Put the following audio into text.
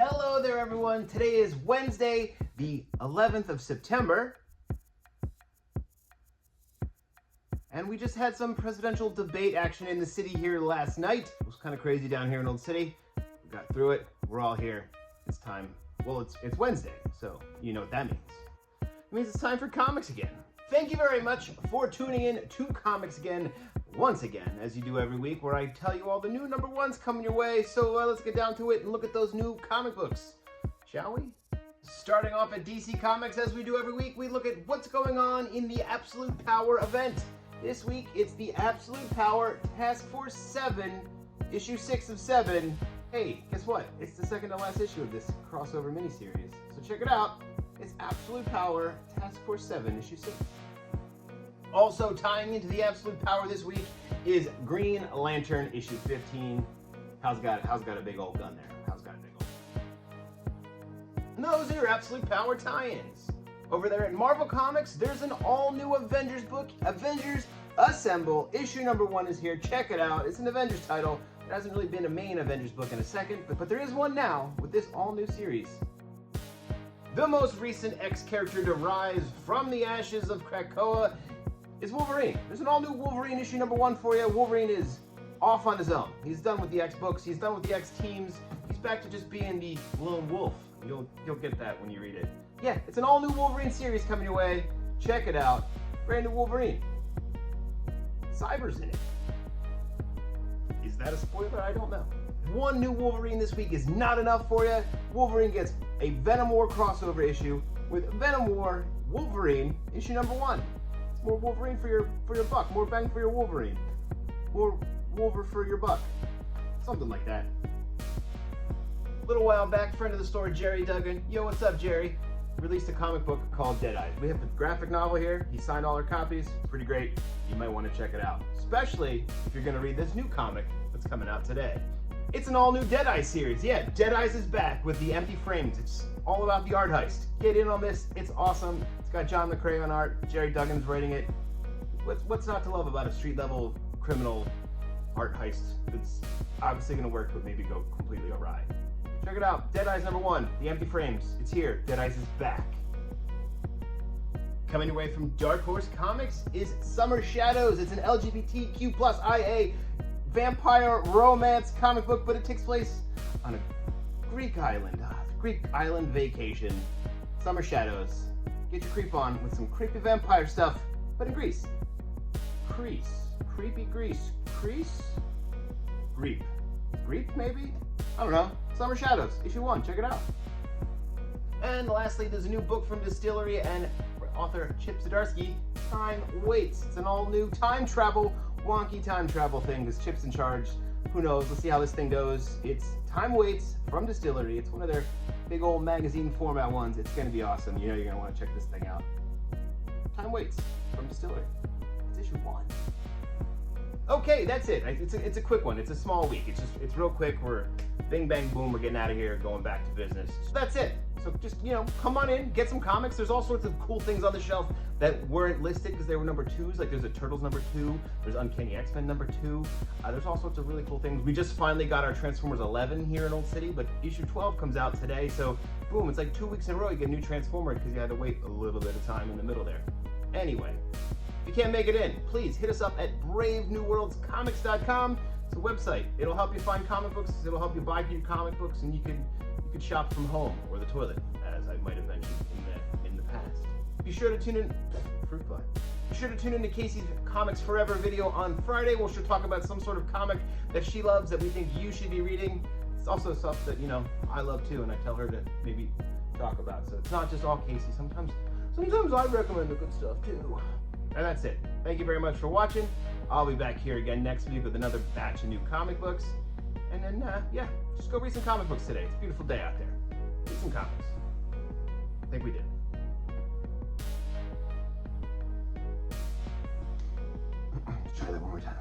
Hello there, everyone. Today is Wednesday, the 11th of September. And we just had some presidential debate action in the city here last night. It was kind of crazy down here in Old City. We got through it. We're all here. It's time. Well, it's Wednesday, so you know what that means. It means it's time for comics again. Thank you very much for tuning in to Comics Again once again, as you do every week, where I tell you all the new number ones coming your way. So let's get down to it and look at those new comic books, shall we? Starting off at DC Comics, as we do every week, we look at what's going on in the Absolute Power event. This week, it's the Absolute Power Task Force 7, issue 6 of 7. Hey, guess what? It's the second to last issue of this crossover miniseries. So check it out. It's Absolute Power Task Force 7, issue 6. Also tying into the Absolute Power this week is Green Lantern issue 15. How's got a big old gun there? How's got a big old? And those are your Absolute Power tie-ins. Over there at Marvel Comics, there's an all-new Avengers book, Avengers Assemble. Issue number 1 is here. Check it out. It's an Avengers title. There hasn't really been a main Avengers book in a second, but there is one now with this all-new series. The most recent X character to rise from the ashes of Krakoa is Wolverine. There's an all-new Wolverine issue number 1 for you. Wolverine is off on his own. He's done with the X books. He's done with the X teams. He's back to just being the lone wolf. You'll get that when you read it. Yeah, it's an all-new Wolverine series coming your way. Check it out. Brand new Wolverine. Cyber's in it. Is that a spoiler? I don't know. One new Wolverine this week is not enough for you. Wolverine gets a Venom War crossover issue with Venom War Wolverine issue number 1. It's more Wolverine for your buck. More bang for your Wolverine. More Wolver for your buck. Something like that. A little while back, friend of the store, Jerry Duggan. Yo, what's up, Jerry? Released a comic book called Dead Eyes. We have the graphic novel here. He signed all our copies. Pretty great. You might want to check it out, especially if you're going to read this new comic that's coming out today. It's an all-new Dead Eyes series. Yeah, Dead Eyes is back with the empty frames. It's all about the art heist. Get in on this. It's awesome. It's got John McCrea on art. Jerry Duggan's writing it. What's not to love about a street-level criminal art heist that's obviously going to work, but maybe go completely awry? Check it out. Dead Eyes number 1, the empty frames. It's here. Dead Eyes is back. Coming your way from Dark Horse Comics is Summer Shadows. It's an LGBTQIA vampire romance comic book, but it takes place on a Greek island. Greek island vacation. Summer Shadows. Get your creep on with some creepy vampire stuff, but in Greece. Greece. Creepy Greece. Greece? Greep. Greep, maybe? I don't know. Summer Shadows, issue 1. Check it out. And lastly, there's a new book from Distillery and author Chip Zdarsky, Time Waits. It's an all-new time travel, wonky time travel thing, because Chip's in charge. Who knows? Let's see how this thing goes. It's Time Waits from Distillery. It's one of their big old magazine format ones. It's going to be awesome. You know you're going to want to check this thing out. Time Waits from Distillery. It's issue 1. Okay, that's it. It's a quick one. It's a small week. It's real quick. We're bing, bang, boom. We're getting out of here, going back to business. So that's it. So just, come on in, get some comics. There's all sorts of cool things on the shelf that weren't listed because they were number 2s. Like there's a Turtles number 2. There's Uncanny X-Men number 2. There's all sorts of really cool things. We just finally got our Transformers 11 here in Old City, but issue 12 comes out today. So boom, it's like 2 weeks in a row you get a new Transformer because you had to wait a little bit of time in the middle there. Anyway, if you can't make it in, please hit us up at bravenewworldscomics.com. It's a website. It'll help you find comic books. It'll help you buy your comic books, and you could shop from home or the toilet, as I might have mentioned in the past. Be sure to tune in. Fruit fly. Be sure to tune in to Casey's Comics Forever video on Friday. We'll sure talk about some sort of comic that she loves that we think you should be reading. It's also stuff that I love too, and I tell her to maybe talk about. So it's not just all Casey. Sometimes I recommend the good stuff too. And that's it. Thank you very much for watching. I'll be back here again next week with another batch of new comic books. And then, just go read some comic books today. It's a beautiful day out there. Read some comics. I think we did. Let's try that one more time.